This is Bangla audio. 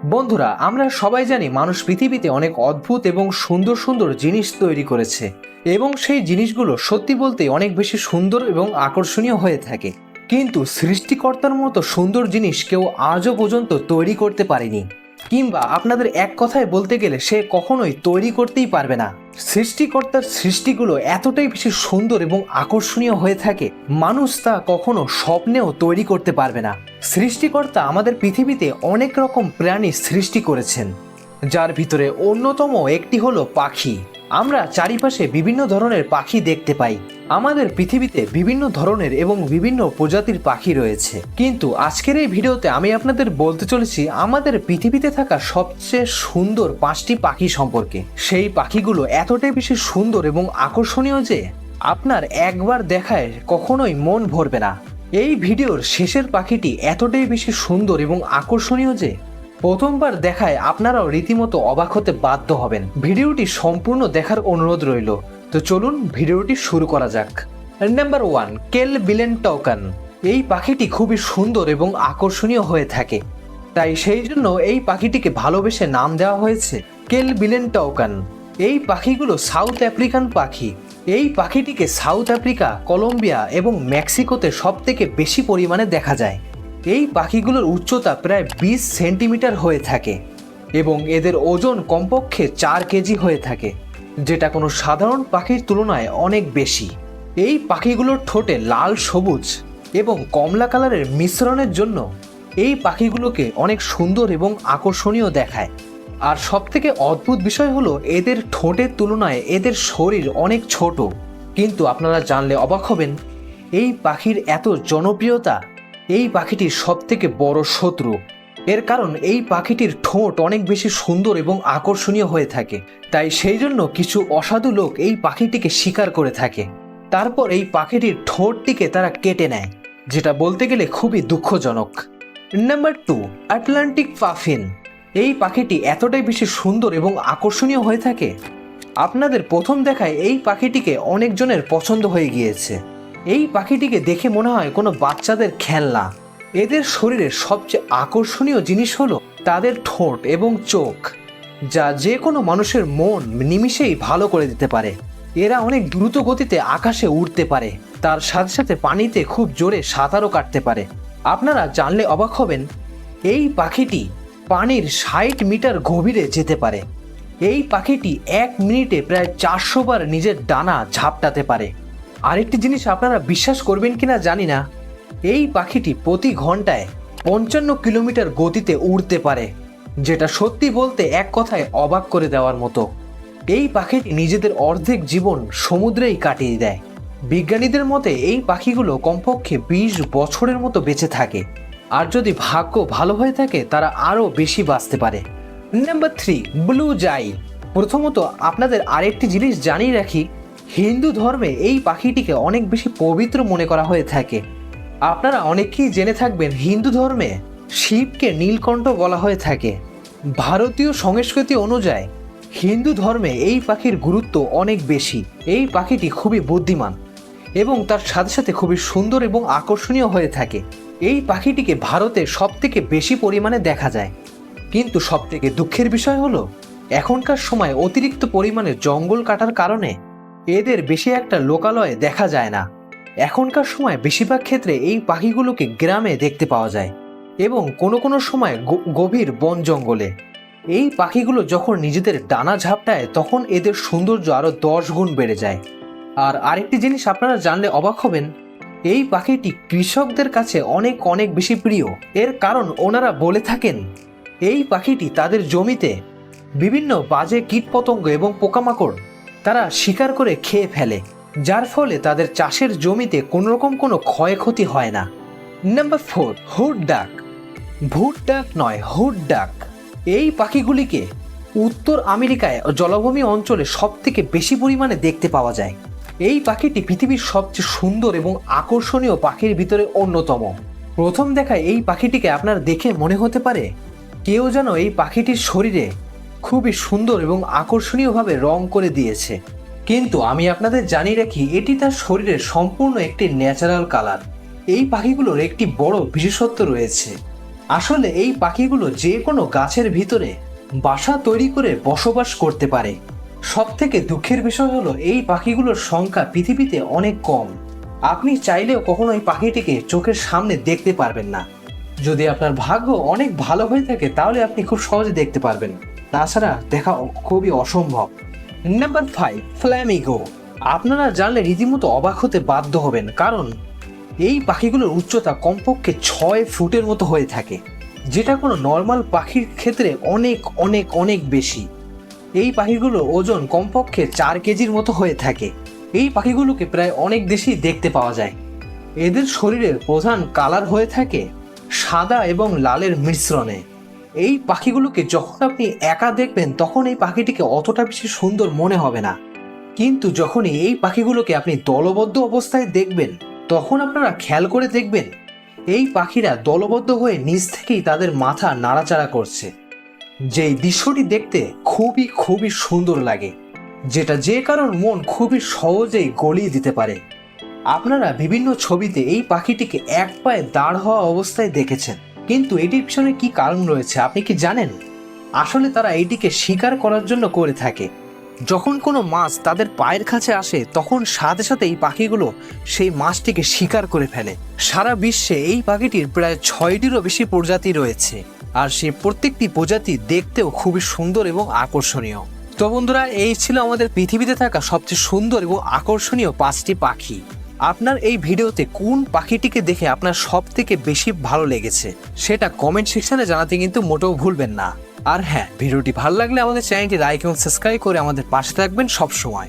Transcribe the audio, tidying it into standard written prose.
বন্ধুরা, আমরা সবাই জানি মানুষ পৃথিবীতে অনেক অদ্ভুত এবং সুন্দর সুন্দর জিনিস তৈরি করেছে এবং সেই জিনিসগুলো সত্যি বলতে অনেক বেশি সুন্দর এবং আকর্ষণীয় হয়ে থাকে। কিন্তু সৃষ্টিকর্তার মতো সুন্দর জিনিস কেউ আজও পর্যন্ত তৈরি করতে পারেনি, কিংবা আপনাদের এক কথায় বলতে গেলে সে কখনোই তৈরি করতেই পারবে না। সৃষ্টিকর্তার সৃষ্টিগুলো এতটাই বেশি সুন্দর এবং আকর্ষণীয় হয়ে থাকে, মানুষ তা কখনো স্বপ্নেও তৈরি করতে পারবে না। সৃষ্টিকর্তা আমাদের পৃথিবীতে অনেক রকম প্রাণী সৃষ্টি করেছেন, যার ভিতরে অন্যতম একটি হলো পাখি। আমরা চারিপাশে বিভিন্ন ধরনের পাখি দেখতে পাই। আমাদের পৃথিবীতে বিভিন্ন ধরনের এবং বিভিন্ন প্রজাতির পাখি রয়েছে, কিন্তু আজকের এই ভিডিওতে আমি আপনাদের বলতে চলেছি আমাদের পৃথিবীতে থাকা সবচেয়ে সুন্দর 5টি পাখি সম্পর্কে। সেই পাখিগুলো এতটাই বেশি সুন্দর এবং আকর্ষণীয় যে আপনার একবার দেখায় কখনোই মন ভরবে না। এই ভিডিওর শেষের পাখিটি এতটাই বেশি সুন্দর এবং আকর্ষণীয় যে প্রথমবার দেখায় আপনারাও রীতিমতো অবাক হতে বাধ্য হবেন। ভিডিওটি সম্পূর্ণ দেখার অনুরোধ রইল। তো চলুন ভিডিওটি শুরু করা যাক। নাম্বার 1, কেল বিলেন টকান। এই পাখিটি খুবই সুন্দর এবং আকর্ষণীয় হয়ে থাকে, তাই সেই জন্য এই পাখিটিকে ভালোবেসে নাম দেওয়া হয়েছে কেল বিলেন টকান। এই পাখিগুলো সাউথ আফ্রিকান পাখি। এই পাখিটিকে সাউথ আফ্রিকা, কলম্বিয়া এবং মেক্সিকোতে সবথেকে বেশি পরিমাণে দেখা যায়। এই পাখিগুলোর উচ্চতা প্রায় 20 সেন্টিমিটার হয়ে থাকে এবং এদের ওজন কমপক্ষে 4 কেজি হয়ে থাকে, যেটা কোনো সাধারণ পাখির তুলনায় অনেক বেশি। এই পাখিগুলোর ঠোঁটে লাল, সবুজ এবং কমলা কালারের মিশ্রণের জন্য এই পাখিগুলোকে অনেক সুন্দর এবং আকর্ষণীয় দেখায়। আর সবথেকে অদ্ভুত বিষয় হলো এদের ঠোঁটের তুলনায় এদের শরীর অনেক ছোট। কিন্তু আপনারা জানলে অবাক হবেন, এই পাখির এত জনপ্রিয়তা এই পাখিটির সবথেকে বড় শত্রু। এর কারণ এই পাখিটির ঠোঁট অনেক বেশি সুন্দর এবং আকর্ষণীয় হয়ে থাকে, তাই সেই জন্য কিছু অসাধু লোক এই পাখিটিকে শিকার করে থাকে। তারপর এই পাখিটির ঠোঁটটিকে তারা কেটে নেয়, যেটা বলতে গেলে খুবই দুঃখজনক। Number 2, Atlantic puffin. এই পাখিটি এতটাই বেশি সুন্দর এবং আকর্ষণীয় হয়ে থাকে, আপনাদের প্রথম দেখায় এই পাখিটিকে অনেকজনের পছন্দ হয়ে গিয়েছে। এই পাখিটিকে দেখে মনে হয় কোনো বাচ্চাদের খেলনা। এদের শরীরের সবচেয়ে আকর্ষণীয় জিনিস হলো তাদের ঠোঁট এবং চোখ, যা যে কোনো মানুষের মন নিমিষেই ভালো করে দিতে পারে। এরা অনেক দ্রুত গতিতে আকাশে উড়তে পারে, তার সাথে সাথে পানিতে খুব জোরে সাঁতারও কাটতে পারে। আপনারা জানলে অবাক হবেন, এই পাখিটি পানির 60 মিটার গভীরে যেতে পারে। এই পাখিটি 1 মিনিটে প্রায় 400 বার নিজের ডানা ঝাপটাতে পারে। আরেকটি জিনিস আপনারা বিশ্বাস করবেন কিনা জানি না, এই পাখিটি প্রতি ঘন্টায় 55 কিলোমিটার গতিতে উড়তে পারে, যেটা সত্যি বলতে এক কথায় অবাক করে দেওয়ার মতো। এই পাখিটি নিজেদের অর্ধেক জীবন সমুদ্রেই কাটিয়ে দেয়। বিজ্ঞানীদের মতে এই পাখিগুলো কমপক্ষে 20 বছরের মতো বেঁচে থাকে, আর যদি ভাগ্য ভালো হয়ে থাকে তারা আরও বেশি বাঁচতে পারে। নাম্বার 3, ব্লু জাই। প্রথমত আপনাদের আরেকটি জিনিস জানিয়ে রাখি, হিন্দু ধর্মে এই পাখিটিকে অনেক বেশি পবিত্র মনে করা হয়ে থাকে। আপনারা অনেকেই জেনে থাকবেন, হিন্দু ধর্মে শিবকে নীলকণ্ঠ বলা হয়ে থাকে। ভারতীয় সংস্কৃতি অনুযায়ী হিন্দু ধর্মে এই পাখির গুরুত্ব অনেক বেশি। এই পাখিটি খুবই বুদ্ধিমান এবং তার সাথে সাথে খুবই সুন্দর এবং আকর্ষণীয় হয়ে থাকে। এই পাখিটিকে ভারতে সবথেকে বেশি পরিমাণে দেখা যায়, কিন্তু সবথেকে দুঃখের বিষয় হলো এখনকার সময় অতিরিক্ত পরিমাণে জঙ্গল কাটার কারণে এদের বেশি একটা লোকালয়ে দেখা যায় না। এখনকার সময় বেশিরভাগ ক্ষেত্রে এই পাখিগুলোকে গ্রামে দেখতে পাওয়া যায় এবং কোনো কোনো সময় গভীর বন জঙ্গলে। এই পাখিগুলো যখন নিজেদের ডানা ঝাপটায় তখন এদের সৌন্দর্য আরও 10 গুণ বেড়ে যায়। আর আরেকটি জিনিস আপনারা জানলে অবাক হবেন, এই পাখিটি কৃষকদের কাছে অনেক অনেক বেশি প্রিয়। এর কারণ ওনারা বলে থাকেন এই পাখিটি তাদের জমিতে বিভিন্ন বাজে কীটপতঙ্গ এবং পোকামাকড় তারা শিকার করে খেয়ে ফেলে, যার ফলে তাদের চাষের জমিতে কোনোরকম কোনো ক্ষয়ক্ষতি হয় না। নাম্বার 4, হুড ডাক। ভুট ডাক নয়, হুড ডাক। এই পাখিগুলিকে উত্তর আমেরিকায় জলাভূমি অঞ্চলে সবথেকে বেশি পরিমাণে দেখতে পাওয়া যায়। এই পাখিটি পৃথিবীর সবচেয়ে সুন্দর এবং আকর্ষণীয় পাখির ভিতরে অন্যতম। প্রথম দেখায় এই পাখিটিকে আপনার দেখে মনে হতে পারে কেউ যেন এই পাখিটির শরীরে খুবই সুন্দর এবং আকর্ষণীয়ভাবে রং করে দিয়েছে, কিন্তু আমি আপনাদের জানিয়ে রাখি এটি তার শরীরের সম্পূর্ণ একটি ন্যাচারাল কালার। এই পাখিগুলোর একটি বড় বিশেষত্ব রয়েছে, আসলে এই পাখিগুলো যে কোনো গাছের ভিতরে বাসা তৈরি করে বসবাস করতে পারে। সব থেকে দুঃখের বিষয় হলো এই পাখিগুলোর সংখ্যা পৃথিবীতে অনেক কম। আপনি চাইলেও কখনো এই পাখিটিকে চোখের সামনে দেখতে পারবেন না। যদি আপনার ভাগ্য অনেক ভালো হয়ে থাকে তাহলে আপনি খুব সহজে দেখতে পারবেন, তাছাড়া দেখা খুবই অসম্ভব। নাম্বার 5, ফ্ল্যামিগো। আপনারা জানলে রীতিমতো অবাক হতে বাধ্য হবেন, কারণ এই পাখিগুলোর উচ্চতা কমপক্ষে 6 ফুটের মতো হয়ে থাকে, যেটা কোনো নর্মাল পাখির ক্ষেত্রে অনেক অনেক অনেক বেশি। এই পাখিগুলোর ওজন কমপক্ষে 4 কেজির মতো হয়ে থাকে। এই পাখিগুলোকে প্রায় অনেক দেশেই দেখতে পাওয়া যায়। এদের শরীরের প্রধান কালার হয়ে থাকে সাদা এবং লালের মিশ্রণে। এই পাখিগুলোকে যখন আপনি একা দেখবেন তখন এই পাখিটিকে অতটা বেশি সুন্দর মনে হবে না, কিন্তু যখনই এই পাখিগুলোকে আপনি দলবদ্ধ অবস্থায় দেখবেন তখন আপনারা খেয়াল করে দেখবেন এই পাখিরা দলবদ্ধ হয়ে নিচ থেকেই তাদের মাথা নাড়াচাড়া করছে। যেই দৃশ্যটি দেখতে খুবই খুবই সুন্দর লাগে, যেটা যে কারোর মন খুবই সহজেই গলিয়ে দিতে পারে। আপনারা বিভিন্ন ছবিতে এই পাখিটিকে এক পায়ে দাঁড় হওয়া অবস্থায় দেখেছেন, কিন্তু এটির পিছনে কি কারণ রয়েছে আপনি কি জানেন? আসলে তারা এটিকে শিকার করার জন্য করে থাকে। যখন কোনো মাছ তাদের পায়ের কাছে আসে তখন সাথে সাথে এই পাখিগুলো সেই মাছটিকে শিকার করে ফেলে। সারা বিশ্বে এই পাখিটির প্রায় 6টিরও বেশি প্রজাতি রয়েছে, আর সেই প্রত্যেকটি প্রজাতি দেখতেও খুবই সুন্দর এবং আকর্ষণীয়। তো বন্ধুরা, এই ছিল আমাদের পৃথিবীতে থাকা সবচেয়ে সুন্দর এবং আকর্ষণীয় 5টি পাখি। আপনার এই ভিডিওতে কোন পাখিটিকে দেখে আপনার সব থেকে বেশি ভালো লেগেছে সেটা কমেন্ট সেকশনে জানাতে কিন্তু মোটেও ভুলবেন না। আর হ্যাঁ, ভিডিওটি ভালো লাগলে আমাদের চ্যানেলটি লাইক এবং সাবস্ক্রাইব করে আমাদের পাশে থাকবেন সব সময়।